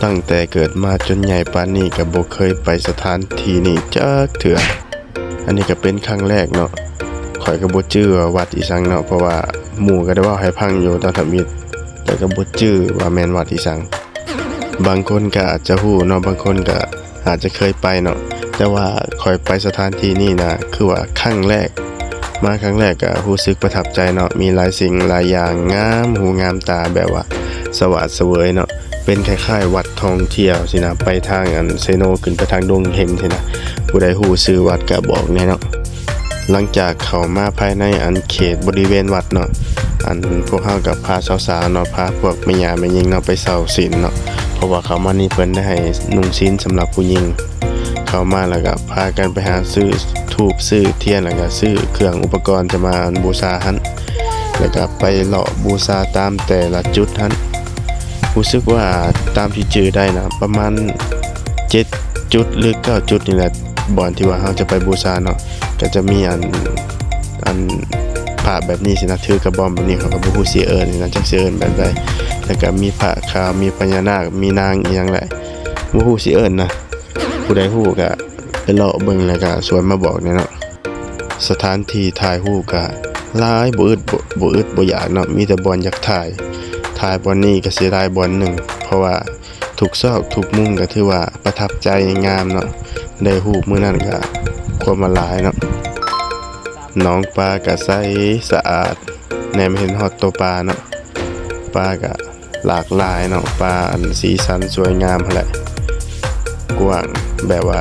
ตั้งแต่เกิดมาจนใหญ่ปานนี้ก็บ่เคยไปสถานที่นี้จักเทื่ออันนี้ก็เป็นครั้งแรกเนาะข่อยก็บ่จื้อว่าวัดอีสังเนาะเพราะว่าหมู่ก็ได้เว้าให้ฟังอยู่ตอนทำอิฐแต่ก็บ่จื้อว่าแม่นวัดอีสังบางคนก็อาจจะฮู้เนาะบางคนก็อาจจะเคยไปเนาะแต่ว่าข่อยไปสถานที่นี้นะคือว่าครั้งแรกมาครั้งแรกก็รู้สึกประทับใจเนาะมีหลายสิ่งหลายอย่างงามหูงามตาแบบว่าสว่างเสวยเนาะเป็นคล้ายๆวัดท่องเที่ยวสินะไปทางอันเซโนขึ้นไปทางดงเฮงสินะผู้ใดฮู้ชื่อวัดก็บอกแน่เนาะหลังจากเข้ามาภายในอันเขตบริเวณวัดเนาะอันพวกเฮากับพาสาวๆเนาะพาพวกแม่ย่าแม่หญิงเนาะไปเซาศีลเนาะเพราะว่าเขามานี่เพิ่นได้ให้นุ่งศีลสำหรับผู้หญิงเข้ามาแล้วก็พากันไปหาซื้อธูปซื้อเทียนแล้วก็ซื้อเครื่องอุปกรณ์จะมาบูชาหันแล้วก็ไปเลาะบูชาตามแต่ละจุดหันรู้สึกว่าตามที่จื้อได้นะประมาณ7จุดหรือ9จุดนี่แหละบ่อนที่ว่าเฮาจะไปบูชาเนาะก็จะมีอันพระแบบนี้สินะถือกระบอมแบบนี้เขาก็บ่ฮู้สิเอิ้นนี่นะจักสิเอิ้นแบบใดแล้วก็มีพระขาวมีพญานาคมีนางอีหยังแหละบ่ฮู้สิเอิ้นนะผู้ใดฮู้ก็ไปเลาะเบิ่งแล้วก็สวยมาบอกแน่เนาะสถานที่ถ่ายรูปก็หลายบ่อึดบ่อยากเนาะมีแต่บ่อนอยากถ่ายบ่อนนี้ก็สิได้บ่อนหนึงเพราะว่าทุกซอกทุกมุมก็ถือว่าประทับใจงามเนาะได้รูปมื้อนั้นก็ความมาหลายเนาะน้องปลาก็ใสสะอาดแนมเห็นฮอดตัวปลาเนาะปลาก็หลากหลายเนาะปลาอันสีสันสวยงามหั่นแหละกว้างแบบว่า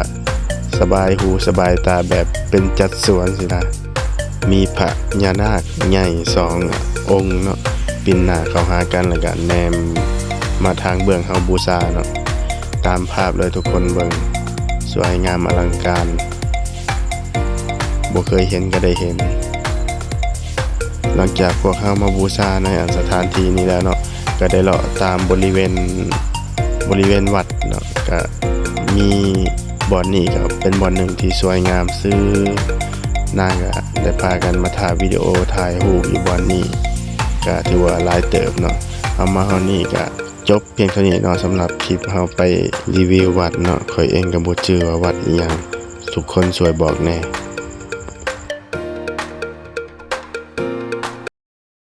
สบายหูสบายตาแบบเป็นจัดสวนสินะมีพระญานาคใหญ่2องค์เนาะปิ่นหน้าเข้าหากันแล้วก็แนมมาทางเบื้องเฮาบูชาเนาะตามภาพเลยทุกคนเบิ่งสวยงามอลังการบ่เคยเห็นก็ได้เห็นหลังจากพวกเฮามาบูชาในอันสถานที่นี้แล้วเนาะก็ได้เลาะตามบริเวณวัดเนาะก็มีบ่อนนี้ก็เป็นบ่อนหนึ่งที่สวยงามซื่อนางก็ได้พากันมาถ่ายวิดีโอถ่ายรูปอยู่บ่อนนี้ก็ถือว่าหลายเติบเนาะเอามาเฮานี่ก็จบเพียงเท่านี้เนาะสำหรับคลิปเฮาไปรีวิววัดเนาะข่อยเองก็บ่ชื่อว่าวัดอีหยังทุกคนช่วยบอกแน่